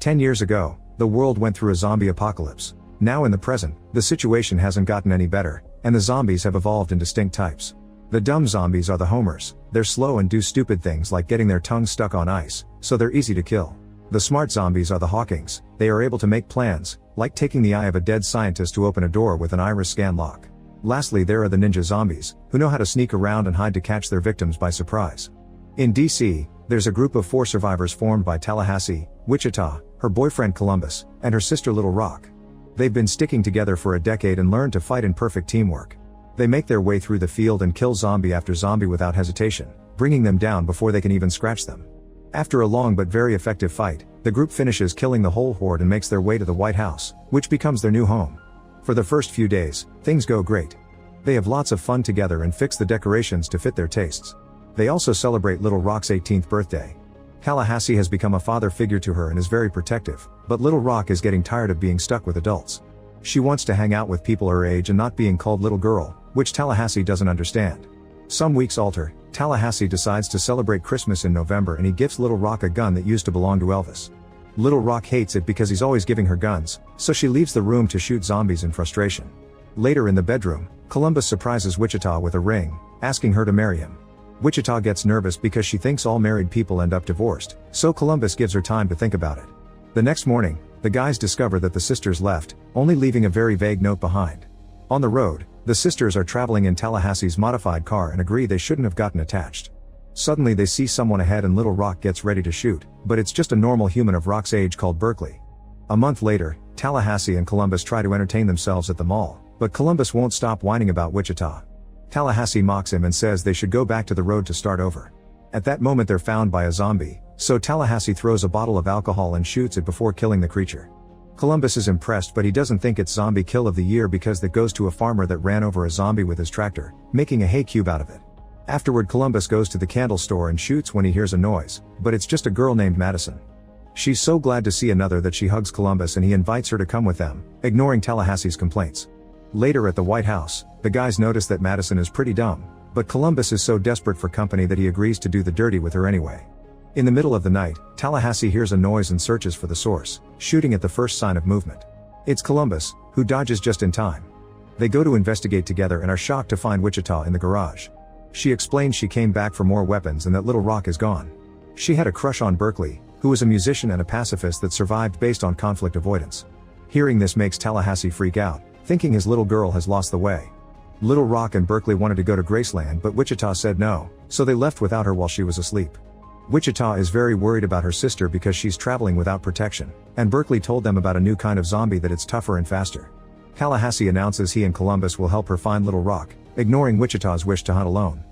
10 years ago, the world went through a zombie apocalypse. Now in the present, the situation hasn't gotten any better, and the zombies have evolved in distinct types. The dumb zombies are the homers. They're slow and do stupid things like getting their tongue stuck on ice, so they're easy to kill. The smart zombies are the Hawkings. They are able to make plans, like taking the eye of a dead scientist to open a door with an iris scan lock. Lastly, there are the ninja zombies, who know how to sneak around and hide to catch their victims by surprise. In DC, there's a group of 4 survivors formed by Tallahassee, Wichita, her boyfriend Columbus, and her sister Little Rock. They've been sticking together for a decade and learned to fight in perfect teamwork. They make their way through the field and kill zombie after zombie without hesitation, bringing them down before they can even scratch them. After a long but very effective fight, the group finishes killing the whole horde and makes their way to the White House, which becomes their new home. For the first few days, things go great. They have lots of fun together and fix the decorations to fit their tastes. They also celebrate Little Rock's 18th birthday. Tallahassee has become a father figure to her and is very protective, but Little Rock is getting tired of being stuck with adults. She wants to hang out with people her age and not being called little girl, which Tallahassee doesn't understand. Some weeks alter, Tallahassee decides to celebrate Christmas in November and he gives Little Rock a gun that used to belong to Elvis. Little Rock hates it because he's always giving her guns, so she leaves the room to shoot zombies in frustration. Later in the bedroom, Columbus surprises Wichita with a ring, asking her to marry him. Wichita gets nervous because she thinks all married people end up divorced, so Columbus gives her time to think about it. The next morning, the guys discover that the sisters left, only leaving a very vague note behind. On the road, the sisters are traveling in Tallahassee's modified car and agree they shouldn't have gotten attached. Suddenly they see someone ahead and Little Rock gets ready to shoot, but it's just a normal human of Rock's age called Berkeley. A month later, Tallahassee and Columbus try to entertain themselves at the mall, but Columbus won't stop whining about Wichita. Tallahassee mocks him and says they should go back to the road to start over. At that moment they're found by a zombie, so Tallahassee throws a bottle of alcohol and shoots it before killing the creature. Columbus is impressed but he doesn't think it's zombie kill of the year because that goes to a farmer that ran over a zombie with his tractor, making a hay cube out of it. Afterward Columbus goes to the candle store and shoots when he hears a noise, but it's just a girl named Madison. She's so glad to see another that she hugs Columbus and he invites her to come with them, ignoring Tallahassee's complaints. Later at the White House, the guys notice that Madison is pretty dumb, but Columbus is so desperate for company that he agrees to do the dirty with her anyway. In the middle of the night, Tallahassee hears a noise and searches for the source, shooting at the first sign of movement. It's Columbus, who dodges just in time. They go to investigate together and are shocked to find Wichita in the garage. She explains she came back for more weapons and that Little Rock is gone. She had a crush on Berkeley, who was a musician and a pacifist that survived based on conflict avoidance. Hearing this makes Tallahassee freak out, thinking his little girl has lost the way. Little Rock and Berkeley wanted to go to Graceland but Wichita said no, so they left without her while she was asleep. Wichita is very worried about her sister because she's traveling without protection, and Berkeley told them about a new kind of zombie that it's tougher and faster. Tallahassee announces he and Columbus will help her find Little Rock, ignoring Wichita's wish to hunt alone.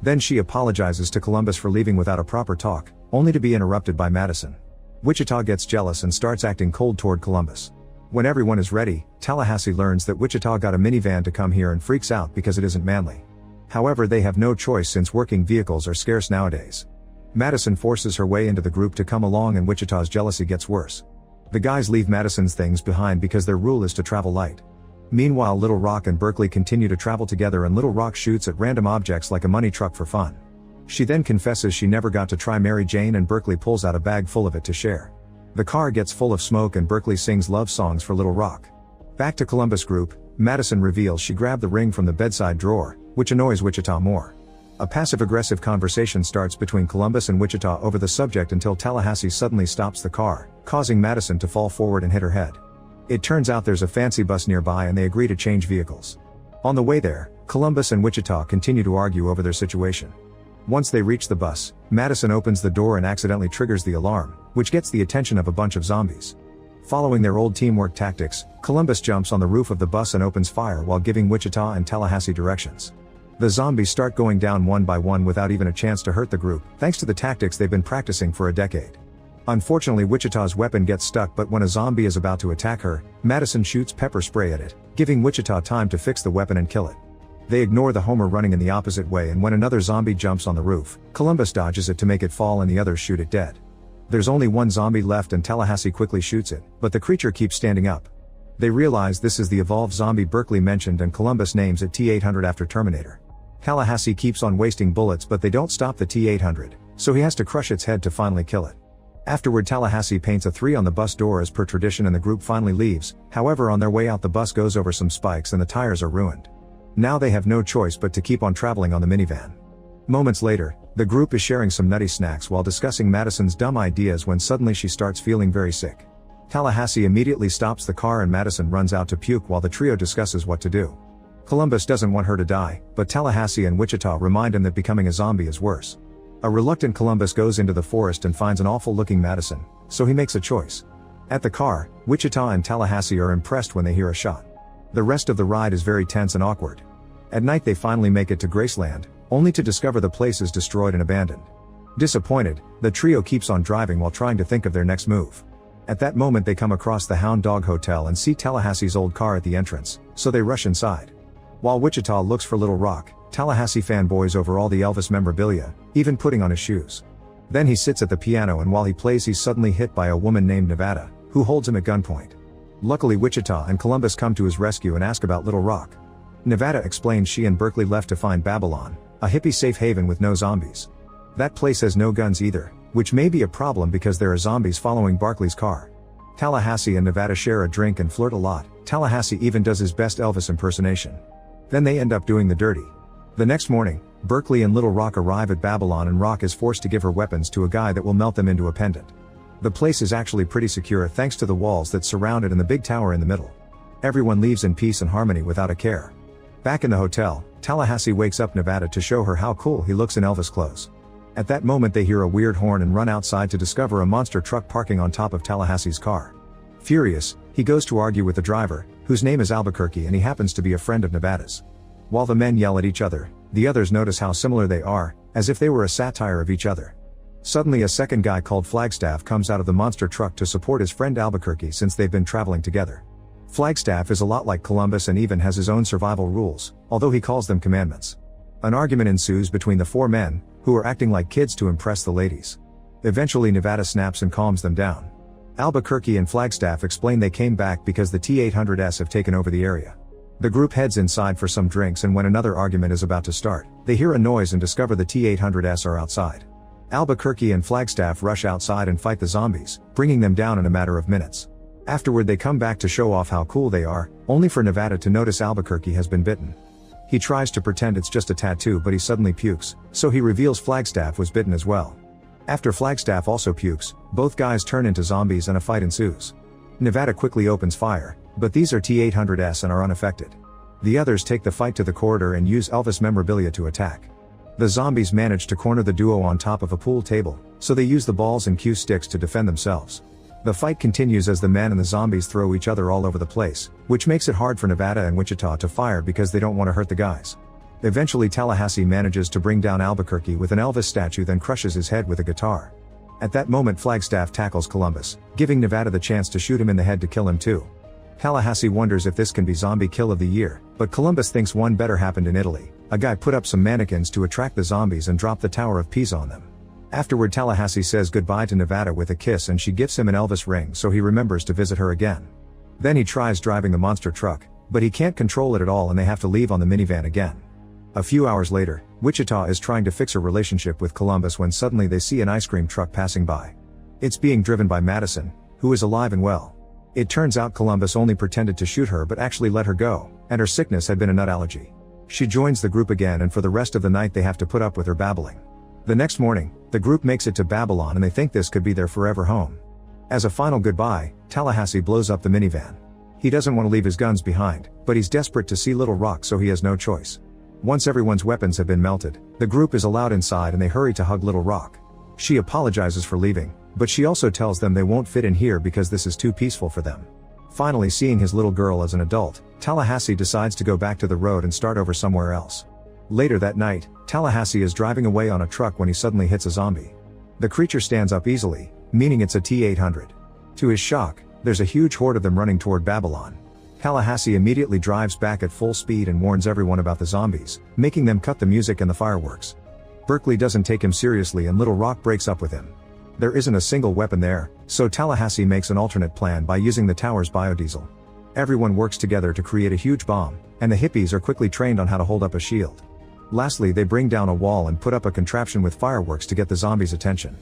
Then she apologizes to Columbus for leaving without a proper talk, only to be interrupted by Madison. Wichita gets jealous and starts acting cold toward Columbus. When everyone is ready, Tallahassee learns that Wichita got a minivan to come here and freaks out because it isn't manly. However, they have no choice since working vehicles are scarce nowadays. Madison forces her way into the group to come along and Wichita's jealousy gets worse. The guys leave Madison's things behind because their rule is to travel light. Meanwhile, Little Rock and Berkeley continue to travel together and Little Rock shoots at random objects like a money truck for fun. She then confesses she never got to try Mary Jane and Berkeley pulls out a bag full of it to share. The car gets full of smoke and Berkeley sings love songs for Little Rock. Back to Columbus group, Madison reveals she grabbed the ring from the bedside drawer, which annoys Wichita more. A passive-aggressive conversation starts between Columbus and Wichita over the subject until Tallahassee suddenly stops the car, causing Madison to fall forward and hit her head. It turns out there's a fancy bus nearby and they agree to change vehicles. On the way there, Columbus and Wichita continue to argue over their situation. Once they reach the bus, Madison opens the door and accidentally triggers the alarm, which gets the attention of a bunch of zombies. Following their old teamwork tactics, Columbus jumps on the roof of the bus and opens fire while giving Wichita and Tallahassee directions. The zombies start going down one by one without even a chance to hurt the group, thanks to the tactics they've been practicing for a decade. Unfortunately, Wichita's weapon gets stuck, but when a zombie is about to attack her, Madison shoots pepper spray at it, giving Wichita time to fix the weapon and kill it. They ignore the Homer running in the opposite way, and when another zombie jumps on the roof, Columbus dodges it to make it fall and the others shoot it dead. There's only one zombie left and Tallahassee quickly shoots it, but the creature keeps standing up. They realize this is the evolved zombie Berkeley mentioned and Columbus names it T-800 after Terminator. Tallahassee keeps on wasting bullets, but they don't stop the T-800, so he has to crush its head to finally kill it. Afterward, Tallahassee paints a 3 on the bus door as per tradition and the group finally leaves. However, on their way out the bus goes over some spikes and the tires are ruined. Now they have no choice but to keep on traveling on the minivan. Moments later, the group is sharing some nutty snacks while discussing Madison's dumb ideas when suddenly she starts feeling very sick. Tallahassee immediately stops the car and Madison runs out to puke while the trio discusses what to do. Columbus doesn't want her to die, but Tallahassee and Wichita remind him that becoming a zombie is worse. A reluctant Columbus goes into the forest and finds an awful-looking Madison, so he makes a choice. At the car, Wichita and Tallahassee are impressed when they hear a shot. The rest of the ride is very tense and awkward. At night they finally make it to Graceland, only to discover the place is destroyed and abandoned. Disappointed, the trio keeps on driving while trying to think of their next move. At that moment they come across the Hound Dog Hotel and see Tallahassee's old car at the entrance, so they rush inside. While Wichita looks for Little Rock, Tallahassee fanboys over all the Elvis memorabilia, even putting on his shoes. Then he sits at the piano and while he plays he's suddenly hit by a woman named Nevada, who holds him at gunpoint. Luckily Wichita and Columbus come to his rescue and ask about Little Rock. Nevada explains she and Berkeley left to find Babylon, a hippie safe haven with no zombies. That place has no guns either, which may be a problem because there are zombies following Barkley's car. Tallahassee and Nevada share a drink and flirt a lot. Tallahassee even does his best Elvis impersonation. Then they end up doing the dirty. The next morning, Berkeley and Little Rock arrive at Babylon and Rock is forced to give her weapons to a guy that will melt them into a pendant. The place is actually pretty secure thanks to the walls that surround it and the big tower in the middle. Everyone leaves in peace and harmony without a care. Back in the hotel, Tallahassee wakes up Nevada to show her how cool he looks in Elvis clothes. At that moment they hear a weird horn and run outside to discover a monster truck parking on top of Tallahassee's car. Furious, he goes to argue with the driver, whose name is Albuquerque and he happens to be a friend of Nevada's. While the men yell at each other, the others notice how similar they are, as if they were a satire of each other. Suddenly a second guy called Flagstaff comes out of the monster truck to support his friend Albuquerque since they've been traveling together. Flagstaff is a lot like Columbus and even has his own survival rules, although he calls them commandments. An argument ensues between the 4 men, who are acting like kids to impress the ladies. Eventually Nevada snaps and calms them down. Albuquerque and Flagstaff explain they came back because the T-800s have taken over the area. The group heads inside for some drinks and when another argument is about to start, they hear a noise and discover the T-800s are outside. Albuquerque and Flagstaff rush outside and fight the zombies, bringing them down in a matter of minutes. Afterward they come back to show off how cool they are, only for Nevada to notice Albuquerque has been bitten. He tries to pretend it's just a tattoo but he suddenly pukes, so he reveals Flagstaff was bitten as well. After Flagstaff also pukes, both guys turn into zombies and a fight ensues. Nevada quickly opens fire, but these are T-800s and are unaffected. The others take the fight to the corridor and use Elvis memorabilia to attack. The zombies manage to corner the duo on top of a pool table, so they use the balls and cue sticks to defend themselves. The fight continues as the men and the zombies throw each other all over the place, which makes it hard for Nevada and Wichita to fire because they don't want to hurt the guys. Eventually Tallahassee manages to bring down Albuquerque with an Elvis statue then crushes his head with a guitar. At that moment Flagstaff tackles Columbus, giving Nevada the chance to shoot him in the head to kill him too. Tallahassee wonders if this can be zombie kill of the year, but Columbus thinks one better happened in Italy. A guy put up some mannequins to attract the zombies and dropped the Tower of Pisa on them. Afterward Tallahassee says goodbye to Nevada with a kiss and she gives him an Elvis ring so he remembers to visit her again. Then he tries driving the monster truck, but he can't control it at all and they have to leave on the minivan again. A few hours later, Wichita is trying to fix her relationship with Columbus when suddenly they see an ice cream truck passing by. It's being driven by Madison, who is alive and well. It turns out Columbus only pretended to shoot her but actually let her go, and her sickness had been a nut allergy. She joins the group again and for the rest of the night they have to put up with her babbling. The next morning, the group makes it to Babylon and they think this could be their forever home. As a final goodbye, Tallahassee blows up the minivan. He doesn't want to leave his guns behind, but he's desperate to see Little Rock so he has no choice. Once everyone's weapons have been melted, the group is allowed inside and they hurry to hug Little Rock. She apologizes for leaving, but she also tells them they won't fit in here because this is too peaceful for them. Finally seeing his little girl as an adult, Tallahassee decides to go back to the road and start over somewhere else. Later that night, Tallahassee is driving away on a truck when he suddenly hits a zombie. The creature stands up easily, meaning it's a T-800. To his shock, there's a huge horde of them running toward Babylon. Tallahassee immediately drives back at full speed and warns everyone about the zombies, making them cut the music and the fireworks. Berkeley doesn't take him seriously and Little Rock breaks up with him. There isn't a single weapon there, so Tallahassee makes an alternate plan by using the tower's biodiesel. Everyone works together to create a huge bomb, and the hippies are quickly trained on how to hold up a shield. Lastly they bring down a wall and put up a contraption with fireworks to get the zombies' attention.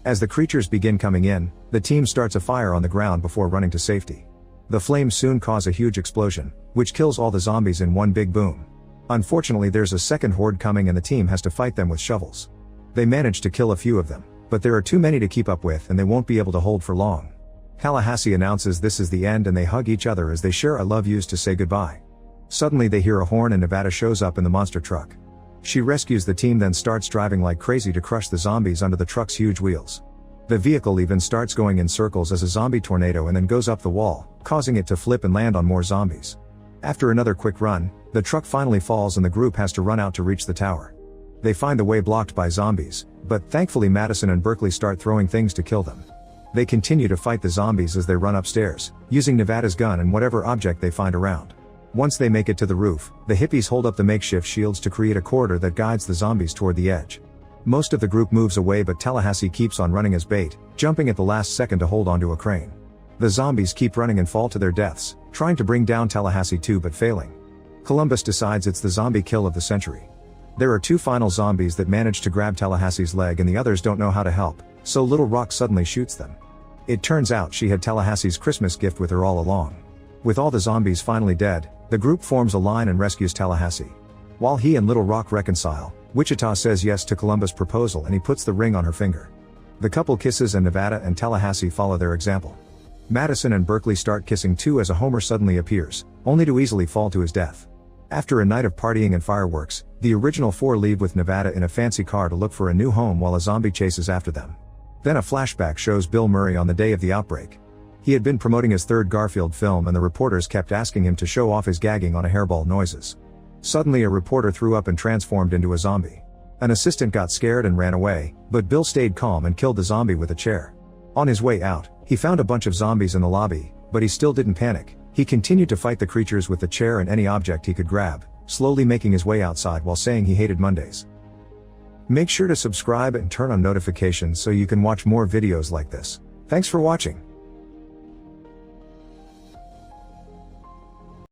As the creatures begin coming in, the team starts a fire on the ground before running to safety. The flames soon cause a huge explosion, which kills all the zombies in one big boom. Unfortunately, there's a second horde coming and the team has to fight them with shovels. They manage to kill a few of them, but there are too many to keep up with and they won't be able to hold for long. Tallahassee announces this is the end and they hug each other as they share I love yous to say goodbye. Suddenly they hear a horn and Nevada shows up in the monster truck. She rescues the team, then starts driving like crazy to crush the zombies under the truck's huge wheels. The vehicle even starts going in circles as a zombie tornado and then goes up the wall, causing it to flip and land on more zombies. After another quick run, the truck finally falls and the group has to run out to reach the tower. They find the way blocked by zombies, but thankfully Madison and Berkeley start throwing things to kill them. They continue to fight the zombies as they run upstairs, using Nevada's gun and whatever object they find around. Once they make it to the roof, the hippies hold up the makeshift shields to create a corridor that guides the zombies toward the edge. Most of the group moves away, but Tallahassee keeps on running as bait, jumping at the last second to hold onto a crane. The zombies keep running and fall to their deaths, trying to bring down Tallahassee too but failing. Columbus decides it's the zombie kill of the century. There are two final zombies that manage to grab Tallahassee's leg and the others don't know how to help, so Little Rock suddenly shoots them. It turns out she had Tallahassee's Christmas gift with her all along. With all the zombies finally dead, the group forms a line and rescues Tallahassee. While he and Little Rock reconcile, Wichita says yes to Columbus' proposal and he puts the ring on her finger. The couple kisses and Nevada and Tallahassee follow their example. Madison and Berkeley start kissing too as a Homer suddenly appears, only to easily fall to his death. After a night of partying and fireworks, the original four leave with Nevada in a fancy car to look for a new home while a zombie chases after them. Then a flashback shows Bill Murray on the day of the outbreak. He had been promoting his third Garfield film and the reporters kept asking him to show off his gagging on a hairball noises. Suddenly a reporter threw up and transformed into a zombie. An assistant got scared and ran away, but Bill stayed calm and killed the zombie with a chair. On his way out, he found a bunch of zombies in the lobby, but he still didn't panic. He continued to fight the creatures with the chair and any object he could grab, slowly making his way outside while saying he hated Mondays. Make sure to subscribe and turn on notifications so you can watch more videos like this. Thanks for watching.